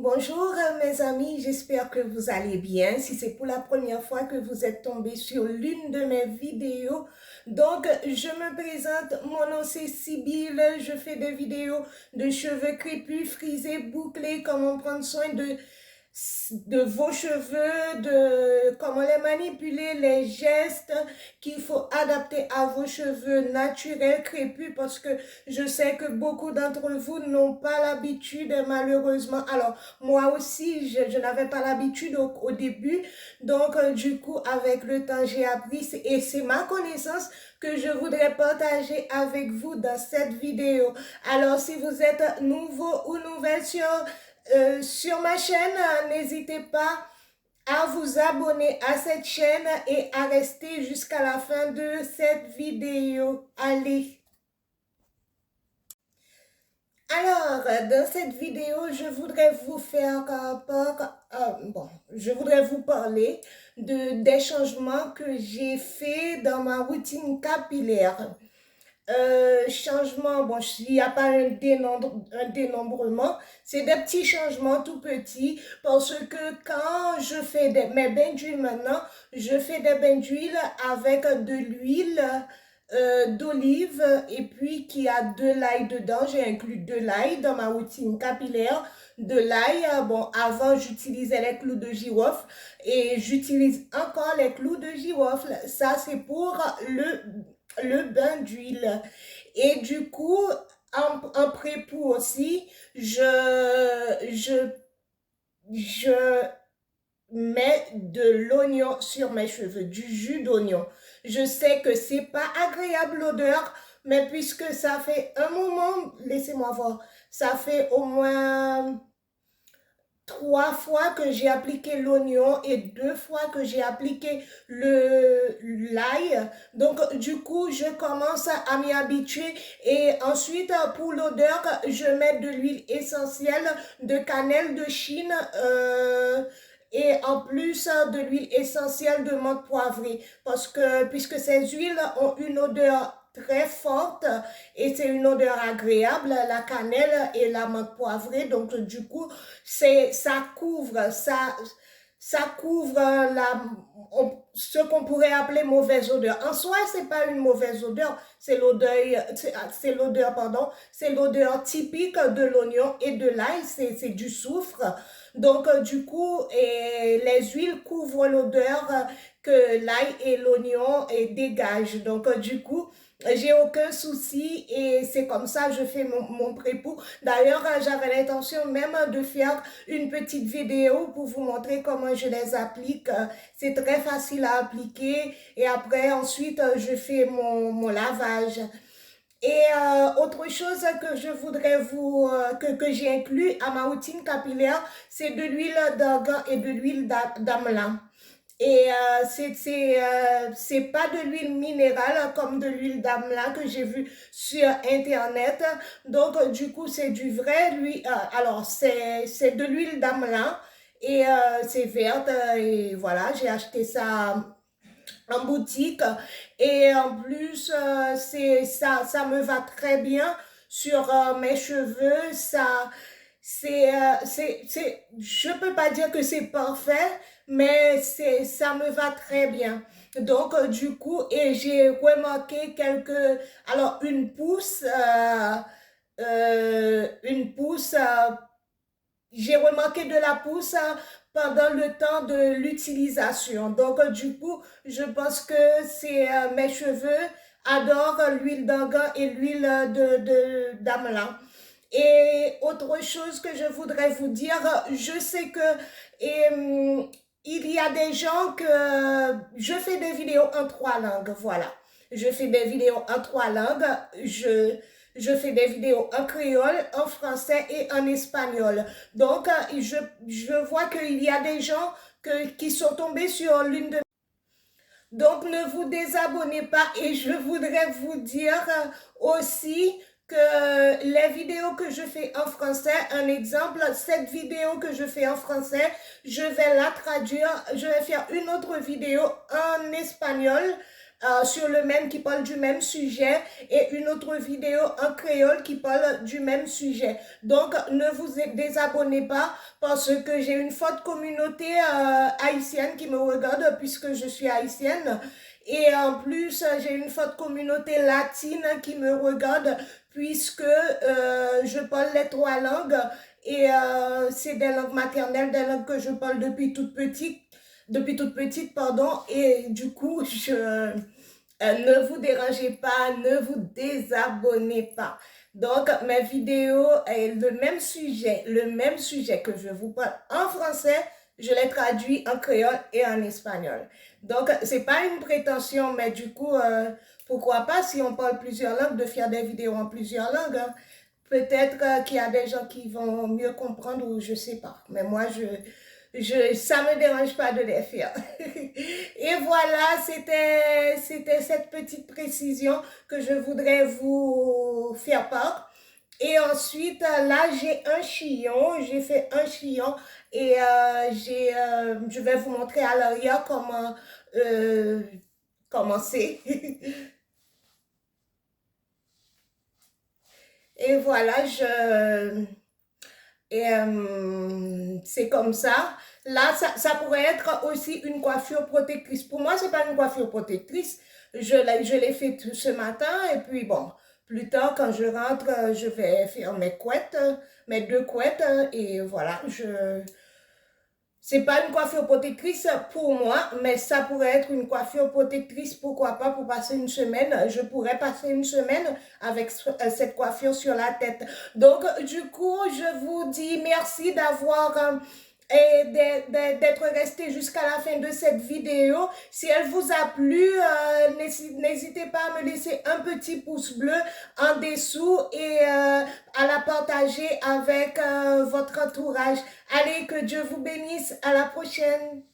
Bonjour mes amis, j'espère que vous allez bien. Si c'est pour la première fois que vous êtes tombé sur l'une de mes vidéos, donc je me présente, mon nom c'est Sybille, je fais des vidéos de cheveux crépus, frisés, bouclés, comment prendre soin de vos cheveux, de comment les manipuler, les gestes qu'il faut adapter à vos cheveux naturels, crépus, parce que je sais que beaucoup d'entre vous n'ont pas l'habitude, malheureusement. Alors, moi aussi, je n'avais pas l'habitude au début. Donc, du coup, avec le temps, j'ai appris et c'est ma connaissance que je voudrais partager avec vous dans cette vidéo. Alors, si vous êtes nouveau ou nouvelle sur ma chaîne, n'hésitez pas à vous abonner à cette chaîne et à rester jusqu'à la fin de cette vidéo. Allez! Alors, dans cette vidéo, je voudrais vous faire je voudrais vous parler des changements que j'ai fait dans ma routine capillaire. Changement, bon, il n'y a pas un dénombrement, c'est des petits changements tout petits parce que quand je fais mes bains d'huile maintenant, je fais des bains d'huile avec de l'huile d'olive et puis qui a de l'ail dedans. J'ai inclus de l'ail dans ma routine capillaire. De l'ail, bon, avant j'utilisais les clous de girofle et j'utilise encore les clous de girofle. Ça, c'est pour le bain d'huile. Et du coup, en pré-pou aussi, je mets de l'oignon sur mes cheveux, du jus d'oignon. Je sais que c'est pas agréable l'odeur, mais puisque ça fait un moment, laissez-moi voir, ça fait au moins 3 fois que j'ai appliqué l'oignon et 2 fois que j'ai appliqué l'ail. Donc, du coup, je commence à m'y habituer. Et ensuite, pour l'odeur, je mets de l'huile essentielle de cannelle de Chine et en plus de l'huile essentielle de menthe poivrée. Parce que, puisque ces huiles ont une odeur très forte et c'est une odeur agréable, la cannelle et la menthe poivrée. Donc, du coup, ça couvre ce qu'on pourrait appeler mauvaise odeur. En soi, c'est pas une mauvaise odeur, c'est l'odeur typique de l'oignon et de l'ail, c'est du soufre. Donc, du coup, les huiles couvrent l'odeur que l'ail et l'oignon dégagent. Donc, du coup, j'ai aucun souci et c'est comme ça que je fais mon pré-pou. D'ailleurs, j'avais l'intention même de faire une petite vidéo pour vous montrer comment je les applique. C'est très facile à appliquer et après, ensuite, je fais mon lavage. Et autre chose que je voudrais que j'ai inclus à ma routine capillaire, c'est de l'huile d'argan et de l'huile d'amla. Et c'est pas de l'huile minérale comme de l'huile d'amla que j'ai vu sur internet. Donc du coup c'est du vrai l'huile. Alors c'est de l'huile d'amla et c'est verte et voilà, j'ai acheté ça en boutique et en plus ça me va très bien sur mes cheveux. Je peux pas dire que c'est parfait, mais ça me va très bien. Donc, du coup, et j'ai remarqué alors une pousse, j'ai remarqué de la pousse pendant le temps de l'utilisation. Donc, du coup, je pense que mes cheveux adorent l'huile d'argan et l'huile d'amla. Et autre chose que je voudrais vous dire, je sais que il y a des gens que je fais des vidéos en 3 langues, voilà. Je fais des vidéos en 3 langues, je fais des vidéos en créole, en français et en espagnol. Donc, je vois qu'il y a des gens qui sont tombés sur l'une de... Donc, ne vous désabonnez pas et je voudrais vous dire aussi que les vidéos que je fais en français, un exemple, cette vidéo que je fais en français, je vais la traduire, je vais faire une autre vidéo en espagnol sur le même, qui parle du même sujet, et une autre vidéo en créole qui parle du même sujet. Donc, ne vous désabonnez pas parce que j'ai une forte communauté haïtienne qui me regarde puisque je suis haïtienne. Et en plus, j'ai une forte communauté latine qui me regarde puisque je parle les trois langues et c'est des langues maternelles, des langues que je parle depuis toute petite, pardon, et du coup, ne vous dérangez pas, ne vous désabonnez pas. Donc, mes vidéos, le même sujet que je vous parle en français, je les traduis en créole et en espagnol. Donc, c'est pas une prétention, mais du coup, pourquoi pas, si on parle plusieurs langues, de faire des vidéos en plusieurs langues, hein. Peut-être qu'il y a des gens qui vont mieux comprendre ou je sais pas. Mais moi, ça me dérange pas de les faire. Et voilà, c'était cette petite précision que je voudrais vous faire part. Et ensuite, là, j'ai fait un chignon et je vais vous montrer à l'arrière comment c'est. Et voilà, c'est comme ça. Là, ça pourrait être aussi une coiffure protectrice. Pour moi, c'est pas une coiffure protectrice. Je l'ai fait ce matin et puis bon, plus tard, quand je rentre, je vais faire mes couettes, mes deux couettes et voilà, c'est pas une coiffure protectrice pour moi, mais ça pourrait être une coiffure protectrice, pourquoi pas, pour passer une semaine. Je pourrais passer une semaine avec cette coiffure sur la tête. Donc, du coup, je vous dis merci d'avoir et d'être resté jusqu'à la fin de cette vidéo. Si elle vous a plu, n'hésitez pas à me laisser un petit pouce bleu en dessous et à la partager avec votre entourage. Allez, que Dieu vous bénisse. À la prochaine.